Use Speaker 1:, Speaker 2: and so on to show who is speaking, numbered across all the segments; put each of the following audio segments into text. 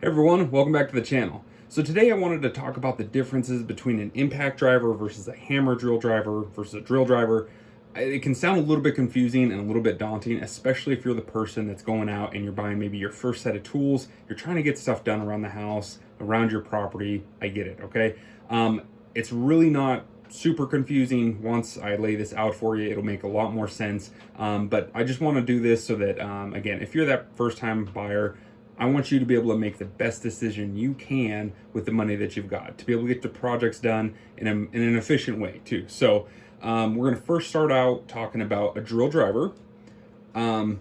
Speaker 1: Hey everyone, welcome back to the channel. So today I wanted to talk about the differences between an impact driver versus a hammer drill driver versus a drill driver. It can sound a little bit confusing and a little bit daunting, especially if you're the person that's going out and you're buying maybe your first set of tools. You're trying to get stuff done around the house, around your property. I get it, okay? It's really not super confusing. Once I lay this out for you, it'll make a lot more sense. But I just want to do this so that, again, if you're that first time buyer, I want you to be able to make the best decision you can with the money that you've got, to be able to get the projects done in an efficient way too. So we're going to first start out talking about a drill driver. And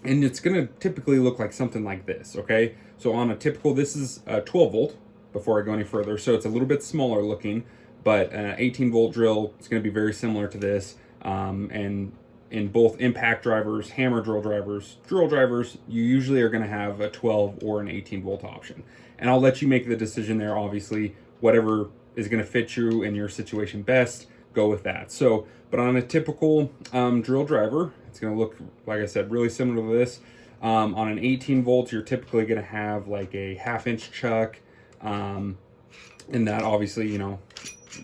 Speaker 1: it's going to typically look like something like this, okay? So on a typical, this is a 12 volt before I go any further. So it's a little bit smaller looking, but an 18 volt drill is going to be very similar to this. And in both impact drivers, hammer drill drivers, you usually are going to have a 12 or an 18 volt option. And I'll let you make the decision there. Obviously, whatever is going to fit you and your situation best, go with that. So, but on a typical drill driver, it's going to look, like I said, really similar to this. On an 18 volt, you're typically going to have like a 1/2 inch chuck. And that obviously, you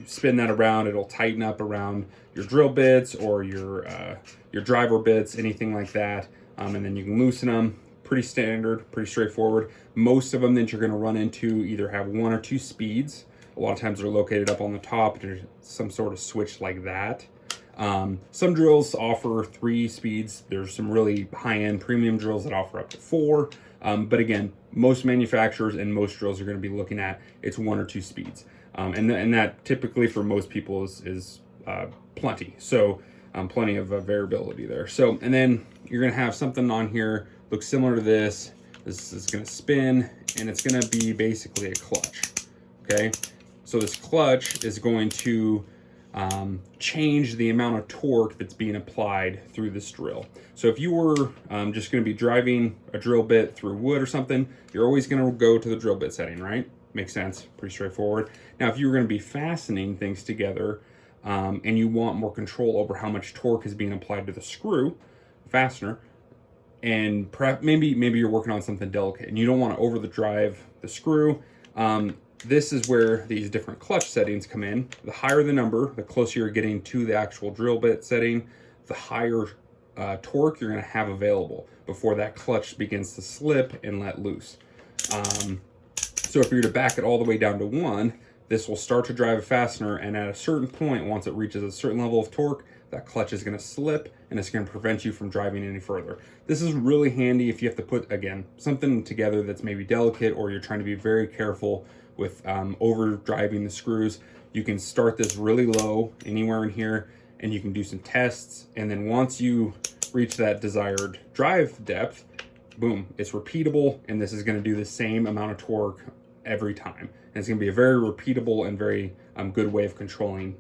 Speaker 1: spin that around, it'll tighten up around your drill bits or your driver bits, anything like that. And then you can loosen them. Pretty standard, pretty straightforward. Most of them that you're going to run into either have 1 or 2 speeds. A lot of times they're located up on the top. There's some sort of switch like that. Some drills offer 3 speeds. There's some really high-end premium drills that offer up to 4. But again, most manufacturers and most drills you're going to be looking at, it's 1 or 2 speeds. And that typically for most people is plenty. So plenty of variability there. So, and then you're going to have something on here looks similar to this. This is going to spin, and it's going to be basically a clutch. Okay, so this clutch is going to change the amount of torque that's being applied through this drill. So if you were just going to be driving a drill bit through wood or something, you're always going to go to the drill bit setting, right? Makes sense, pretty straightforward. Now, if you were going to be fastening things together and you want more control over how much torque is being applied to the screw fastener, and perhaps maybe you're working on something delicate and you don't want to overdrive the screw, this is where these different clutch settings come in. The higher the number, the closer you're getting to the actual drill bit setting, the higher torque you're going to have available before that clutch begins to slip and let loose. So if you're to back it all the way down to 1, this will start to drive a fastener, and at a certain point, once it reaches a certain level of torque, that clutch is going to slip and it's going to prevent you from driving any further. This is really handy if you have to put, again, something together that's maybe delicate, or you're trying to be very careful with over driving the screws. You can start this really low anywhere in here and you can do some tests. And then once you reach that desired drive depth, boom, it's repeatable, and this is going to do the same amount of torque every time. And it's going to be a very repeatable and very good way of controlling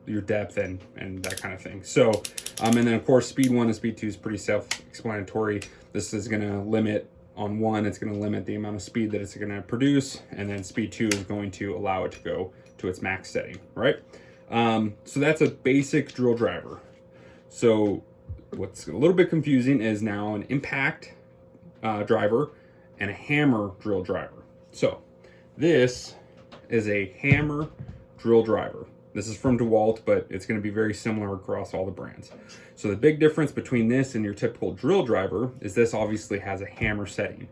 Speaker 1: your depth and that kind of thing. So, and then of course, speed 1 and speed 2 is pretty self-explanatory. This is going to limit on 1, it's going to limit the amount of speed that it's going to produce, and then speed 2 is going to allow it to go to its max setting, right? So that's a basic drill driver. So what's a little bit confusing is now an impact driver and a hammer drill driver. So this is a hammer drill driver. This is from DeWalt, but it's going to be very similar across all the brands. So the big difference between this and your typical drill driver is this obviously has a hammer setting.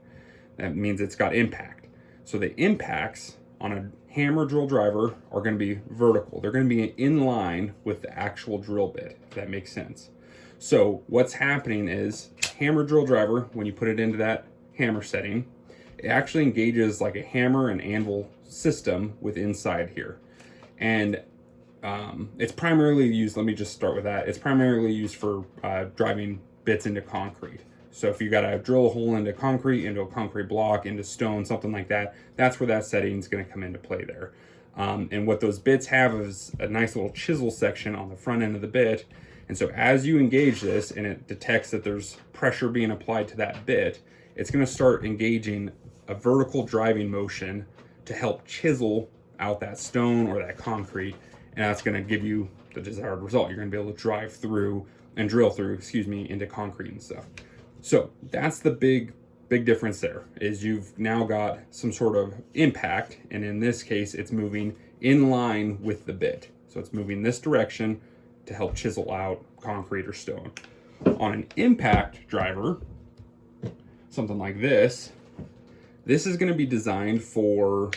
Speaker 1: That means it's got impact. So the impacts on a hammer drill driver are going to be vertical. They're going to be in line with the actual drill bit, if that makes sense. So what's happening is hammer drill driver, when you put it into that hammer setting, it actually engages like a hammer and anvil system with inside here. And it's primarily used, let me just start with that. It's primarily used for driving bits into concrete. So if you got to drill a hole into concrete, into a concrete block, into stone, something like that, that's where that setting is going to come into play there. And what those bits have is a nice little chisel section on the front end of the bit. And so as you engage this and it detects that there's pressure being applied to that bit, it's going to start engaging a vertical driving motion to help chisel out that stone or that concrete. And that's going to give you the desired result. You're going to be able to drive through and drill through, into concrete and stuff. So that's the big big difference there is you've now got some sort of impact, and in this case, it's moving in line with the bit. So it's moving this direction to help chisel out concrete or stone. On an impact driver, something like this is going to be designed for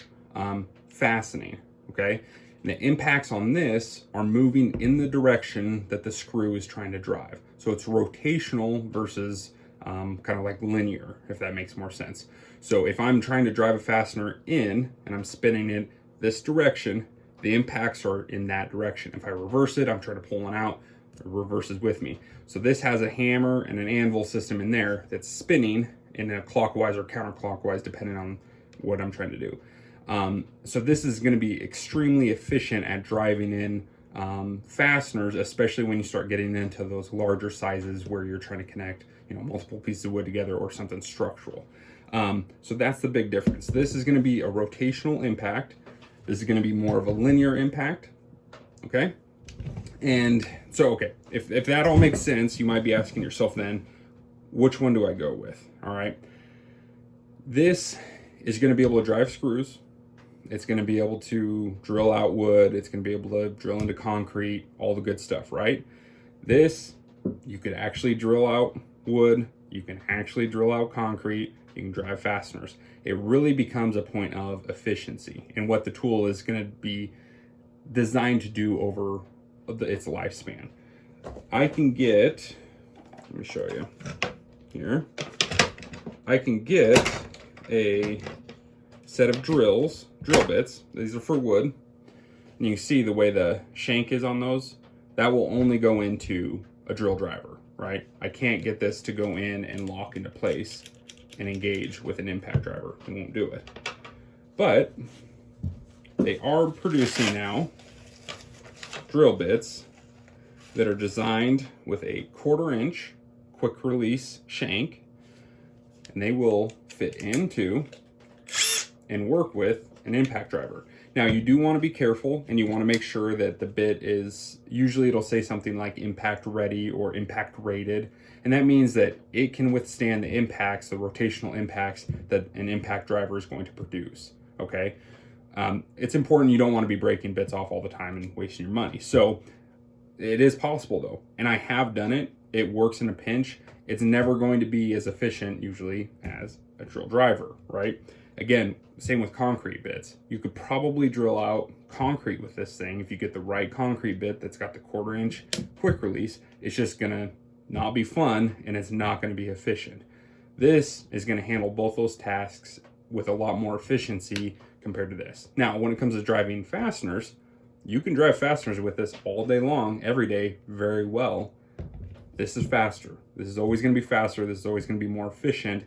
Speaker 1: fastening, okay? And the impacts on this are moving in the direction that the screw is trying to drive. So it's rotational versus kind of like linear, if that makes more sense. So if I'm trying to drive a fastener in and I'm spinning it this direction, the impacts are in that direction. If I reverse it, I'm trying to pull one out, it reverses with me. So this has a hammer and an anvil system in there that's spinning in a clockwise or counterclockwise, depending on what I'm trying to do. So this is going to be extremely efficient at driving in fasteners, especially when you start getting into those larger sizes where you're trying to connect, multiple pieces of wood together or something structural. So that's the big difference. This is going to be a rotational impact. This is going to be more of a linear impact. Okay. And so, okay, if that all makes sense, you might be asking yourself then, which one do I go with? All right. This is going to be able to drive screws. It's going to be able to drill out wood. It's going to be able to drill into concrete, all the good stuff, right? This, you could actually drill out wood. You can actually drill out concrete. You can drive fasteners. It really becomes a point of efficiency and what the tool is going to be designed to do over its lifespan. I can get, let me show you here. I can get a set of drill bits. These are for wood. And you can see the way the shank is on those. That will only go into a drill driver, right? I can't get this to go in and lock into place and engage with an impact driver. It won't do it. But they are producing now drill bits that are designed with a 1/4 inch quick release shank, and they will fit into and work with an impact driver. Now you do want to be careful and you want to make sure that the bit is, usually it'll say something like impact ready or impact rated. And that means that it can withstand the impacts, the rotational impacts that an impact driver is going to produce, okay? It's important, you don't want to be breaking bits off all the time and wasting your money. So it is possible though, and I have done it. It works in a pinch. It's never going to be as efficient usually as a drill driver, right? Again, same with concrete bits. You could probably drill out concrete with this thing if you get the right concrete bit that's got the 1/4 inch quick release. It's just gonna not be fun and it's not gonna be efficient. This is gonna handle both those tasks with a lot more efficiency compared to this. Now, when it comes to driving fasteners, you can drive fasteners with this all day long, every day, very well. This is faster. This is always gonna be faster. This is always gonna be more efficient.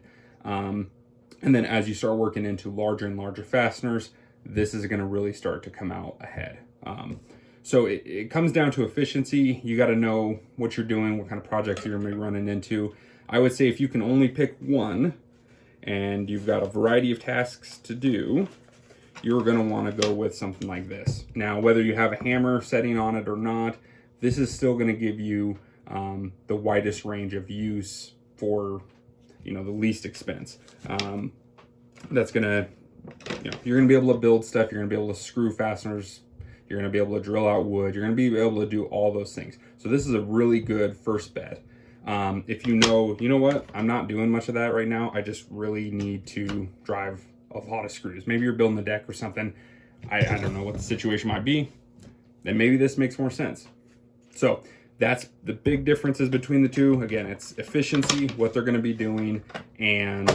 Speaker 1: And then as you start working into larger and larger fasteners, this is gonna really start to come out ahead. So it comes down to efficiency. You gotta know what you're doing, what kind of projects you're gonna be running into. I would say if you can only pick one and you've got a variety of tasks to do, you're gonna wanna go with something like this. Now, whether you have a hammer setting on it or not, this is still gonna give you the widest range of use for the least expense. That's gonna, you're gonna be able to build stuff, you're gonna be able to screw fasteners, you're gonna be able to drill out wood, you're gonna be able to do all those things. So this is a really good first bet. If you know what, I'm not doing much of that right now, I just really need to drive a lot of screws. Maybe you're building a deck or something, I don't know what the situation might be, then maybe this makes more sense. So that's the big differences between the two. Again, it's efficiency, what they're going to be doing, and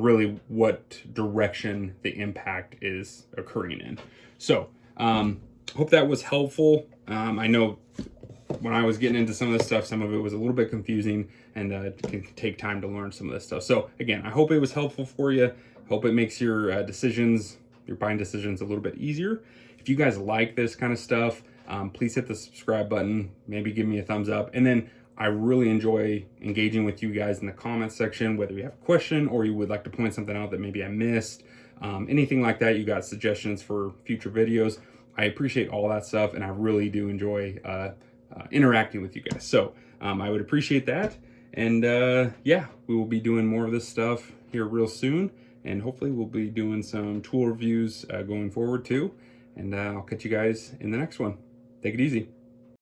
Speaker 1: really what direction the impact is occurring in. So hope that was helpful. I know when I was getting into some of this stuff, some of it was a little bit confusing, and it can take time to learn some of this stuff. So again, I hope it was helpful for you. Hope it makes your buying decisions a little bit easier. If you guys like this kind of stuff, please hit the subscribe button, maybe give me a thumbs up. And then I really enjoy engaging with you guys in the comments section, whether you have a question or you would like to point something out that maybe I missed, anything like that. You got suggestions for future videos. I appreciate all that stuff, and I really do enjoy interacting with you guys. So I would appreciate that. And yeah, we will be doing more of this stuff here real soon. And hopefully we'll be doing some tool reviews going forward too. And I'll catch you guys in the next one. Take it easy.